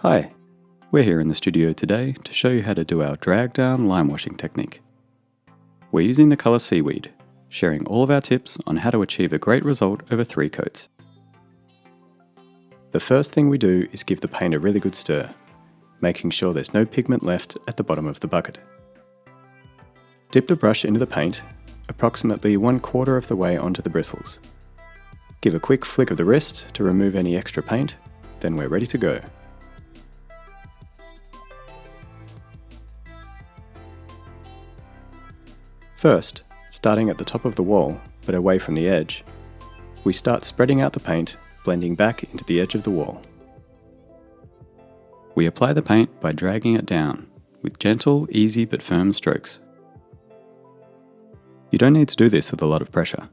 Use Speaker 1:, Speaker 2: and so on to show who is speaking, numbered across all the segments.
Speaker 1: Hi, we're here in the studio today to show you how to do our dragdown limewashing technique. We're using the colour Seaweed, sharing all of our tips on how to achieve a great result over 3 coats. The first thing we do is give the paint a really good stir, making sure there's no pigment left at the bottom of the bucket. Dip the brush into the paint, approximately 1/4 of the way onto the bristles. Give a quick flick of the wrist to remove any extra paint, then we're ready to go. First, starting at the top of the wall, but away from the edge, we start spreading out the paint, blending back into the edge of the wall. We apply the paint by dragging it down, with gentle, easy but firm strokes. You don't need to do this with a lot of pressure.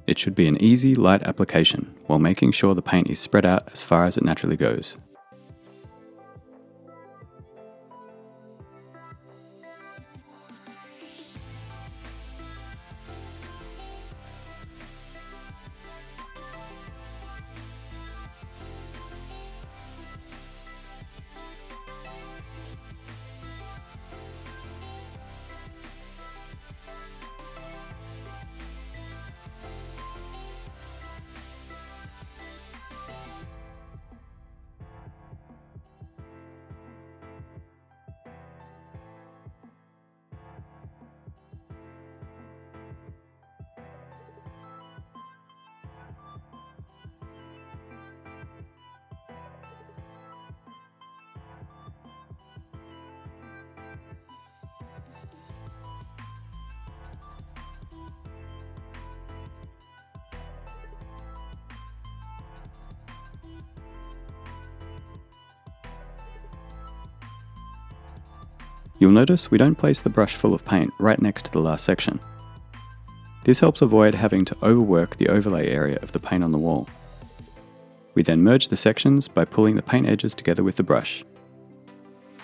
Speaker 1: It should be an easy, light application, while making sure the paint is spread out as far as it naturally goes. You'll notice we don't place the brush full of paint right next to the last section. This helps avoid having to overwork the overlay area of the paint on the wall. We then merge the sections by pulling the paint edges together with the brush.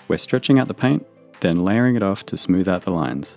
Speaker 1: We're stretching out the paint, then layering it off to smooth out the lines.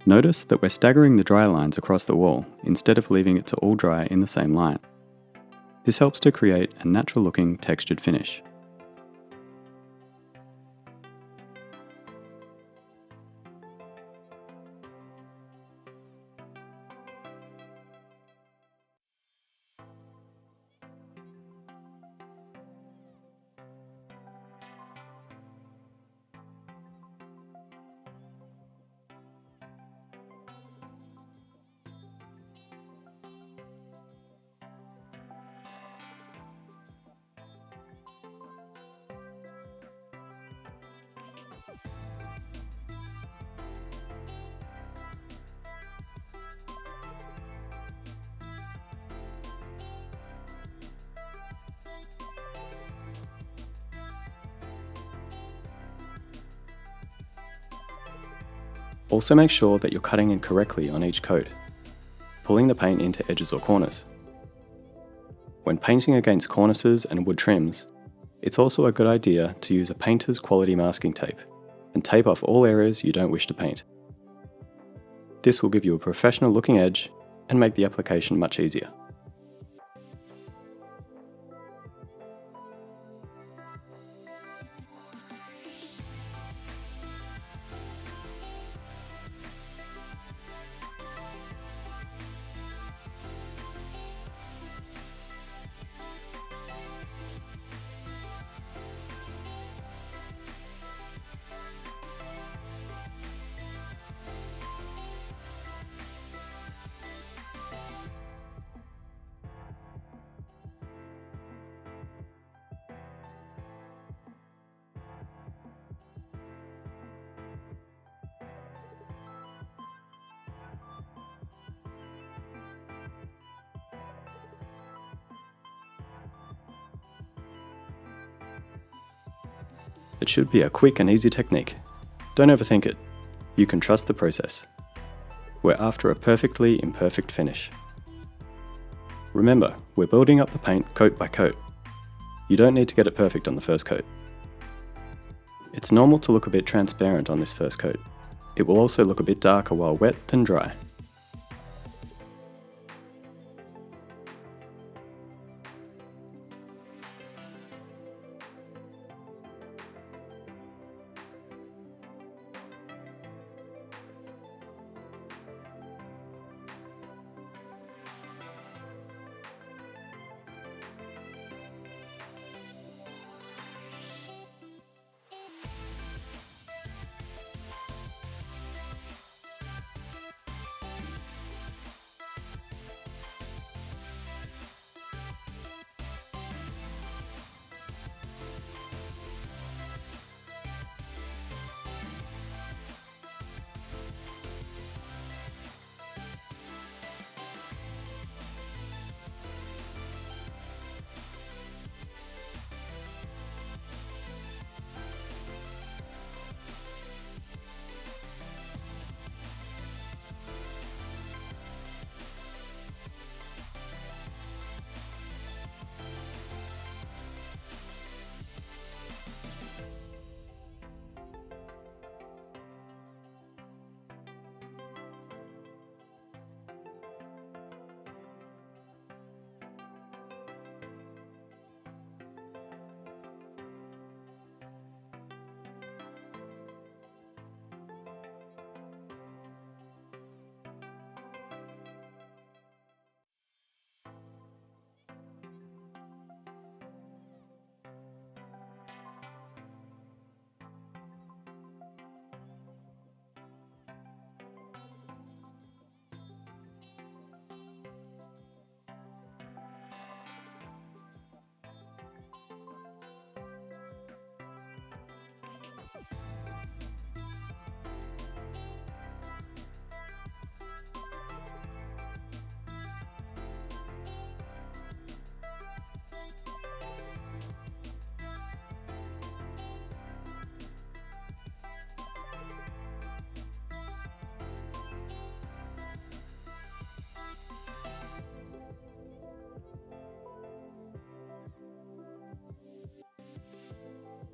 Speaker 1: Notice that we're staggering the dry lines across the wall instead of leaving it to all dry in the same line. This helps to create a natural looking textured finish. Also make sure that you're cutting in correctly on each coat, pulling the paint into edges or corners. When painting against cornices and wood trims, it's also a good idea to use a painter's quality masking tape and tape off all areas you don't wish to paint. This will give you a professional looking edge and make the application much easier. It should be a quick and easy technique. Don't overthink it. You can trust the process. We're after a perfectly imperfect finish. Remember, we're building up the paint coat by coat. You don't need to get it perfect on the first coat. It's normal to look a bit transparent on this first coat. It will also look a bit darker while wet than dry.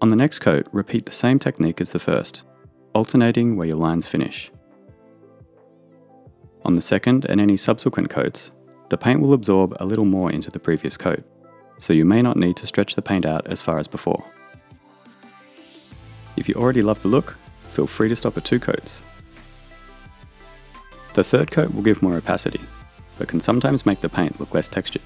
Speaker 1: On the next coat, repeat the same technique as the first, alternating where your lines finish. On the second and any subsequent coats, the paint will absorb a little more into the previous coat, so you may not need to stretch the paint out as far as before. If you already love the look, feel free to stop at 2 coats. The third coat will give more opacity, but can sometimes make the paint look less textured.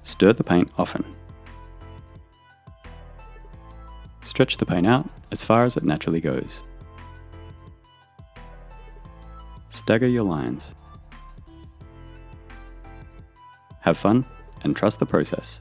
Speaker 1: Stir the paint often. Stretch the paint out as far as it naturally goes. Stagger your lines. Have fun and trust the process.